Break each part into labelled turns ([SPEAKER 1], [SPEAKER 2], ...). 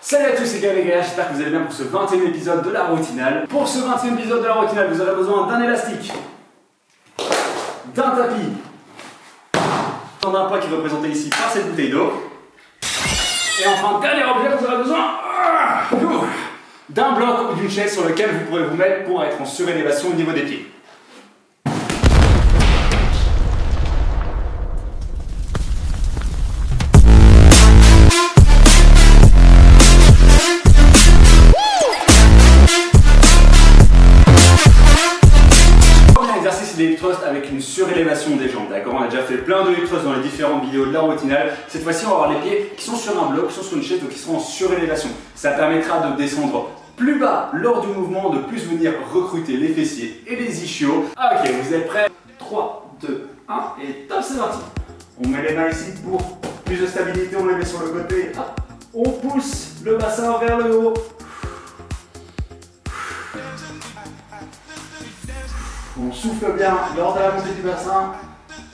[SPEAKER 1] Salut à tous, c'est Gaël, j'espère que vous allez bien pour ce 20e épisode de la Routinale. Pour ce 20e épisode de la Routinale, vous aurez besoin d'un élastique, d'un tapis, d'un poids qui est représenté ici par cette bouteille d'eau. Et enfin, dernier objet, vous aurez besoin d'un bloc ou d'une chaise sur lequel vous pourrez vous mettre pour être en surélévation au niveau des pieds. Des hip thrusts avec une surélévation des jambes, d'accord? On a déjà fait plein de hip thrusts dans les différentes vidéos de la Routinale. Cette fois-ci, on va avoir les pieds qui sont sur un bloc, qui sont sur une chaise, donc qui seront en surélévation. Ça permettra de descendre plus bas lors du mouvement, de plus venir recruter les fessiers et les ischios. Ok, vous êtes prêts? 3, 2, 1 et top, c'est parti. On met les mains ici pour plus de stabilité, on les met sur le côté. Hop. On pousse le bassin vers le haut. On souffle bien lors de la montée du bassin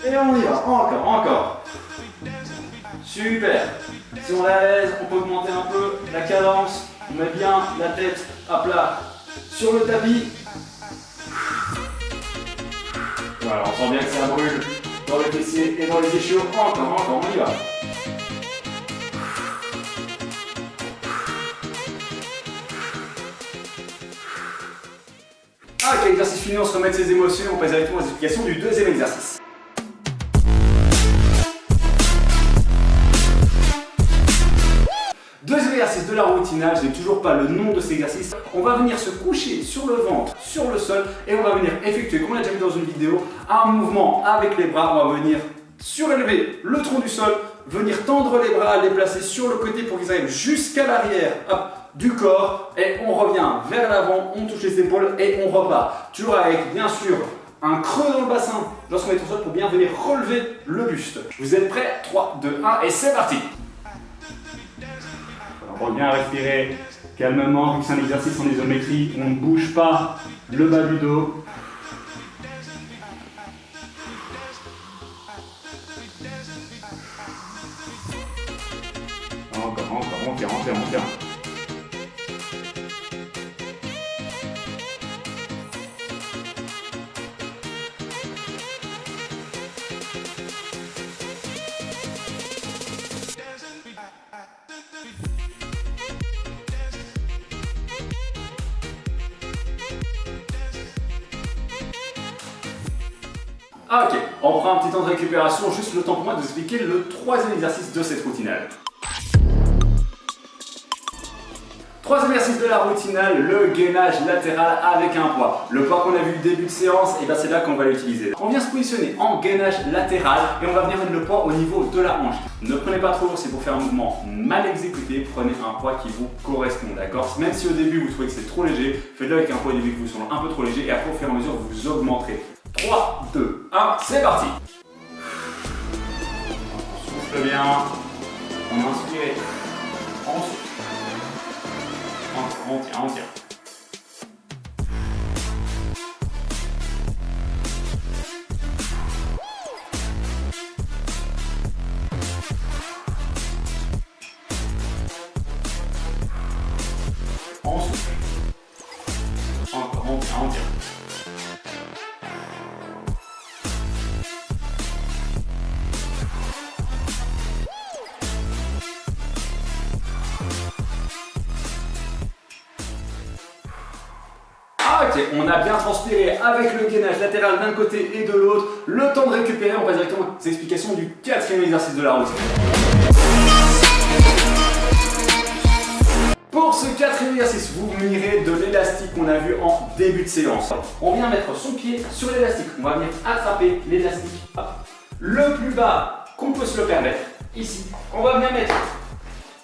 [SPEAKER 1] et on y va, encore. Super. Si on est à l'aise, on peut augmenter un peu la cadence. On met bien la tête à plat sur le tapis. Voilà, on sent bien que ça brûle dans les fessiers et dans les ischios. Encore, on y va. Ok, exercice fini, on se remet de ses émotions, on passe directement aux explications du deuxième exercice. Deuxième exercice de la Routinale, je n'ai toujours pas le nom de cet exercice. On va venir se coucher sur le ventre, sur le sol, et on va venir effectuer, comme on l'a déjà vu dans une vidéo, un mouvement avec les bras. On va venir surélever le tronc du sol, venir tendre les bras, les placer sur le côté pour qu'ils arrivent jusqu'à l'arrière du corps, et on revient vers l'avant, on touche les épaules et on repart. Toujours avec bien sûr un creux dans le bassin lorsqu'on est au sol pour bien venir relever le buste. Vous êtes prêts? 3, 2, 1 et c'est parti. On revient à respirer calmement, vu que c'est un exercice en isométrie, on ne bouge pas le bas du dos. Encore. Ok, on prend un petit temps de récupération, juste le temps pour moi de vous expliquer le troisième exercice de cette Routinale. Troisième exercice de la Routinale, le gainage latéral avec un poids. Le poids qu'on a vu début de séance, et c'est là qu'on va l'utiliser. On vient se positionner en gainage latéral et on va venir mettre le poids au niveau de la hanche. Ne prenez pas trop lourd, c'est pour faire un mouvement mal exécuté. Prenez un poids qui vous correspond, d'accord? Même si au début vous trouvez que c'est trop léger, faites-le avec un poids au début qui vous semble un peu trop léger et après au fur et à mesure vous augmenterez. 3, 2, 1, c'est parti. On souffle bien, on inspire, on souffle. On tient. On souffle. Encore, on tient. Ok, on a bien transpiré avec le gainage latéral d'un côté et de l'autre. Le temps de récupérer, on passe directement aux explications du quatrième exercice de la routine. Pour ce quatrième exercice, vous munirez de l'élastique qu'on a vu en début de séance. On vient mettre son pied sur l'élastique. On va venir attraper l'élastique le plus bas qu'on peut se le permettre. Ici, on va venir mettre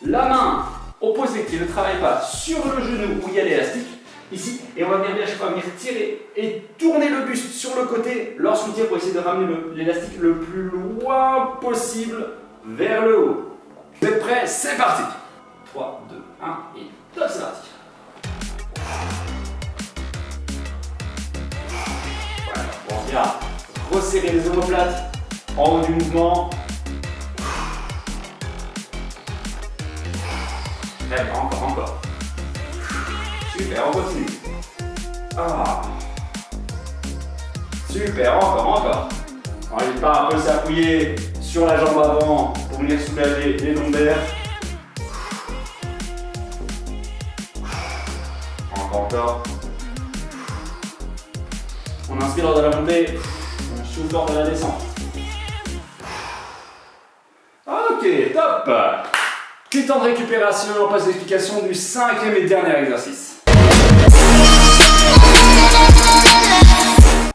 [SPEAKER 1] la main opposée qui ne travaille pas sur le genou où il y a l'élastique. Ici, et on va venir à chaque fois venir tirer et tourner le buste sur le côté lorsqu'on tire pour essayer de ramener l'élastique le plus loin possible vers le haut. Vous êtes prêts? C'est parti. 3, 2, 1 et top, c'est parti. Voilà, on vient resserrer les omoplates en haut du mouvement. Très bien, encore. Super, on continue. Ah. Super, encore. On n'hésite pas un peu s'appuyer sur la jambe avant pour venir soulager les lombaires. Encore. On inspire lors de la montée, on souffle lors de la descente. Ok, top. Petit temps de récupération, on passe à l'explication du 5e et dernier exercice.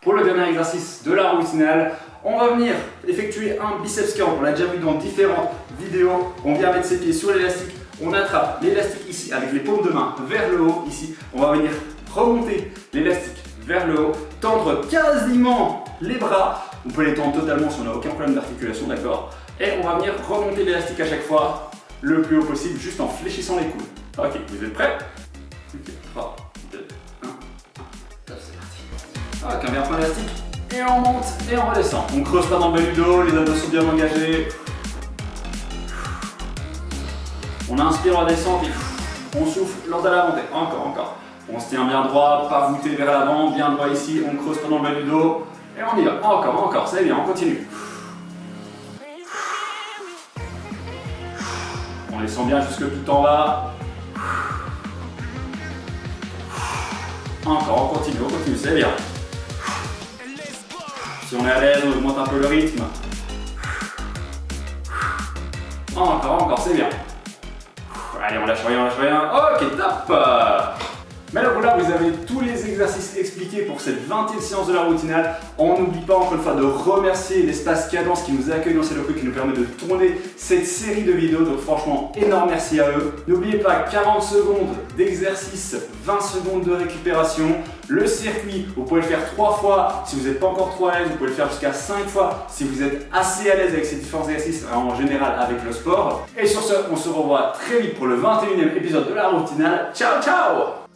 [SPEAKER 1] Pour le dernier exercice de la routinale, on va venir effectuer un biceps curl. On l'a déjà vu dans différentes vidéos. On vient mettre ses pieds sur l'élastique. On attrape l'élastique ici avec les paumes de main vers le haut. Ici, on va venir remonter l'élastique vers le haut, tendre quasiment les bras. On peut les tendre totalement si on n'a aucun problème d'articulation, d'accord? Et on va venir remonter l'élastique à chaque fois le plus haut possible, juste en fléchissant les coudes. Ok, vous êtes prêts? Ok, 3, 2, 1, top, c'est parti. Ok, on vient prendre l'élastique et on monte et on redescend. On creuse pas dans le bas du dos, les abdos sont bien engagés. On inspire en descente et on souffle lors de la montée. Encore. On se tient bien droit, pas voûté vers l'avant, bien droit ici. On creuse pas dans le bas du dos et on y va. Encore, c'est bien, on continue. On descend bien jusque tout en bas. Encore, on continue, c'est bien. Si on est à l'aise, on augmente un peu le rythme. Encore, c'est bien. Allez, on lâche rien. Ok, top. Maintenant là, vous avez tous les exercices expliqués pour cette 20e séance de la routinale. On n'oublie pas encore une fois de remercier l'espace Cadence qui nous accueille dans ces locaux, qui nous permet de tourner cette série de vidéos. Donc franchement, énorme merci à eux. N'oubliez pas 40 secondes d'exercice, 20 secondes de récupération. Le circuit, vous pouvez le faire 3 fois. Si vous n'êtes pas encore trop à l'aise, vous pouvez le faire jusqu'à 5 fois si vous êtes assez à l'aise avec ces différents exercices en général avec le sport. Et sur ce, on se revoit très vite pour le 21e épisode de la routinale. Ciao!